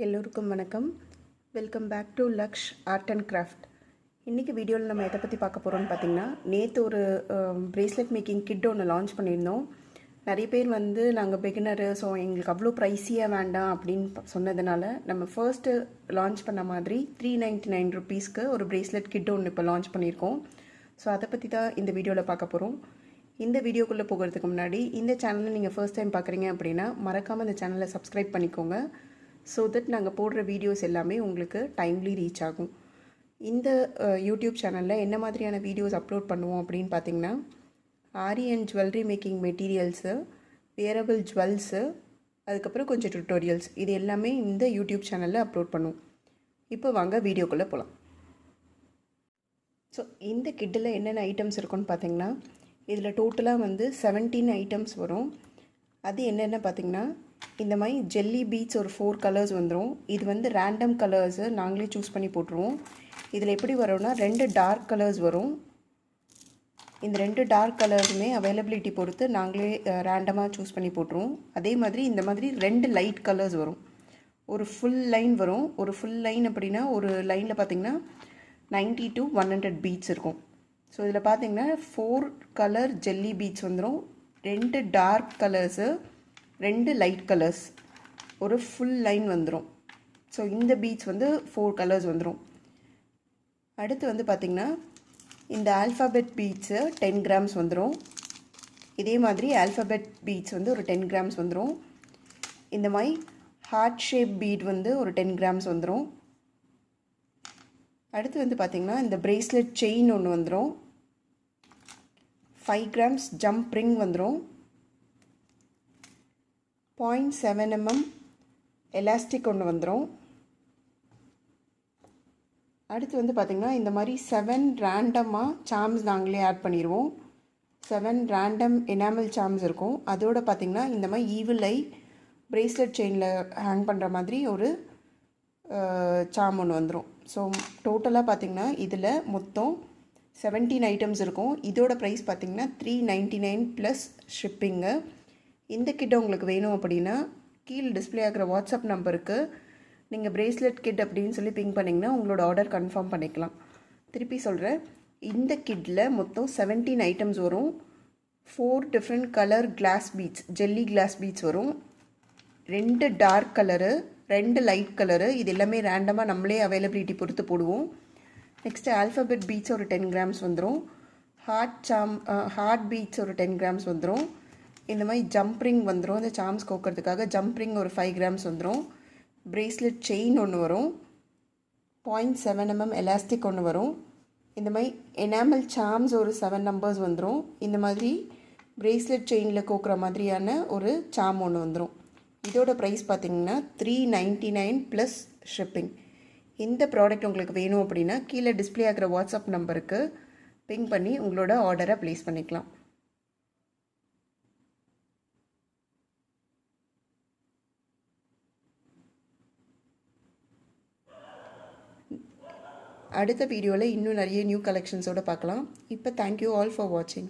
எல்லோருக்கும் வணக்கம். Welcome back to Laksh art and craft. இன்றைக்கி வீடியோவில் நம்ம எதை பற்றி பார்க்க போகிறோம்னு பார்த்திங்கன்னா, நேற்று ஒரு ப்ரேஸ்லெட் மேக்கிங் கிட் ஒன்று லான்ச் பண்ணியிருந்தோம். நிறைய பேர் நாங்கள் பிகினரு, ஸோ எங்களுக்கு அவ்வளோ ப்ரைஸியாக வேண்டாம் அப்படின்னு சொன்னதுனால நம்ம ஃபர்ஸ்ட்டு லான்ச் பண்ண மாதிரி 399 ருபீஸ்க்கு ஒரு ப்ரேஸ்லெட் கிட் ஒன்று இப்போ லான்ச் பண்ணியிருக்கோம். ஸோ அதை பற்றி தான் இந்த வீடியோவில் பார்க்க போகிறோம். இந்த வீடியோக்குள்ளே போகிறதுக்கு முன்னாடி இந்த சேனலை நீங்கள் ஃபர்ஸ்ட் டைம் பார்க்குறீங்க அப்படின்னா மறக்காமல் இந்த சேனலை சப்ஸ்கிரைப் பண்ணிக்கோங்க. ஸோ தட் நாங்கள் போடுற வீடியோஸ் எல்லாமே உங்களுக்கு டைம்லி ரீச் ஆகும். இந்த யூடியூப் சேனலில் என்ன மாதிரியான வீடியோஸ் அப்லோட் பண்ணுவோம் அப்படின்னு பார்த்தீங்கன்னா, aari and jewellery making materials, wearable jewels, அதுக்கப்புறம் கொஞ்சம் டுட்டோரியல்ஸ், இது எல்லாமே இந்த யூடியூப் சேனலில் அப்லோட் பண்ணுவோம். இப்போ வாங்க வீடியோக்குள்ளே போகலாம். ஸோ இந்த கிட்டில் என்னென்ன ஐட்டம்ஸ் இருக்குன்னு பார்த்தீங்கன்னா, இதில் டோட்டலாக 17 ஐட்டம்ஸ் வரும். அது என்னென்ன பார்த்திங்கன்னா, இந்த மாதிரி ஜெல்லி பீட்ஸ் ஒரு 4 கலர்ஸ் வந்துடும். இது ரேண்டம் கலர்ஸு நாங்களே சூஸ் பண்ணி போட்டுருவோம். இதில் எப்படி வரும்னா 2 டார்க் கலர்ஸ் வரும். இந்த 2 டார்க் கலர்ஸுமே அவைலபிலிட்டி பொறுத்து நாங்களே ரேண்டமாக சூஸ் பண்ணி போட்டுருவோம். அதே மாதிரி இந்த மாதிரி 2 லைட் கலர்ஸ் வரும். ஒரு ஃபுல் லைன் வரும். ஒரு ஃபுல் லைன் அப்படின்னா ஒரு லைனில் பார்த்திங்கன்னா 90 to 100 பீட்ஸ் இருக்கும். ஸோ இதில் பார்த்திங்கன்னா 4 கலர் ஜெல்லி பீட்ஸ் வந்துடும். 2 டார்க் கலர்ஸு, 2 லைட் கலர்ஸ், ஒரு ஃபுல் லைன் வந்துடும். ஸோ இந்த பீட்ஸ் 4 கலர்ஸ் வந்துடும். அடுத்து பார்த்திங்கன்னா இந்த ஆல்ஃபாபெட் பீட்ஸு 10 கிராம்ஸ் வந்துடும். இதே மாதிரி ஆல்ஃபாபெட் பீட்ஸ் ஒரு 10 கிராம்ஸ் வந்துடும். இந்த மாதிரி ஹார்ட் ஷேப் பீட் ஒரு 10 கிராம்ஸ் வந்துடும். அடுத்து பார்த்திங்கன்னா இந்த ப்ரேஸ்லெட் செயின் ஒன்று வந்துடும். 5 கிராம்ஸ் ஜம்ப் ரிங் வந்துடும். 0.7 mm எலாஸ்டிக் ஒன்று வந்துடும். அடுத்து பார்த்திங்கன்னா இந்த மாதிரி 7 ரேண்டமாக சாம்ஸ் நாங்களே ஆட் பண்ணிடுவோம். 7 ரேண்டம் எனாமல் சாம்ஸ் இருக்கும். அதோடு பார்த்திங்கன்னா இந்த மாதிரி ஈவில் ஐ ப்ரேஸ்லெட் செயினில் ஹேங் பண்ணுற மாதிரி ஒரு சாம் ஒன்று வந்துடும். ஸோ டோட்டலாக பார்த்திங்கன்னா இதில் மொத்தம் 17 ஐட்டம்ஸ் இருக்கும். இதோட ப்ரைஸ் பார்த்திங்கன்னா 399 ப்ளஸ் ஷிப்பிங்கு. இந்த கிட்ட உங்களுக்கு வேணும் அப்படின்னா கீழே டிஸ்பிளே ஆகிற வாட்ஸ்அப் நம்பருக்கு நீங்கள் ப்ரேஸ்லெட் கிட் அப்படின்னு சொல்லி பிங் பண்ணிங்கன்னா உங்களோட ஆர்டர் கன்ஃபார்ம் பண்ணிக்கலாம். திருப்பி சொல்கிறேன், இந்த கிட்டில் மொத்தம் 17 ஐட்டம்ஸ் வரும். 4 different colour glass beads, jelly glass beads வரும். 2 டார்க் கலரு, 2 லைட் கலரு, இது எல்லாமே ரேண்டமாக நம்மளே அவைலபிலிட்டி பொறுத்து போடுவோம். நெக்ஸ்ட்டு ஆல்ஃபபெட் பீட்ஸ் ஒரு 10 கிராம்ஸ் வந்துடும். ஹார்ட் பீட்ஸ் ஒரு 10 கிராம்ஸ் வந்துடும். இந்த மாதிரி ஜம்ப் ரிங் வந்துடும். இந்த சாம்ஸ் கோக்கிறதுக்காக ஜம்ப் ரிங் ஒரு 5 கிராம்ஸ் வந்துடும். ப்ரேஸ்லெட் செயின் ஒன்று வரும். 0.7 mm எலாஸ்டிக் ஒன்று வரும். இந்த மாதிரி எனாமல் சாம்ஸ் ஒரு 7 நம்பர்ஸ் வந்துடும். இந்த மாதிரி ப்ரேஸ்லெட் செயினில் கோக்கிற மாதிரியான ஒரு சாம் ஒன்று வந்துடும். இதோட ப்ரைஸ் பார்த்திங்கன்னா 399 ப்ளஸ் ஷிப்பிங். இந்த ப்ராடக்ட் உங்களுக்கு வேணும் அப்படின்னா கீழே டிஸ்பிளே ஆகிற வாட்ஸ்அப் நம்பருக்கு பிங் பண்ணி உங்களோட ஆர்டரை ப்ளேஸ் பண்ணிக்கலாம். அடுத்த வீடியோவில் இன்னும் நிறைய நியூ கலெக்ஷன்ஸோடு பார்க்கலாம். இப்போ தேங்க்யூ ஆல் ஃபார் வாட்சிங்.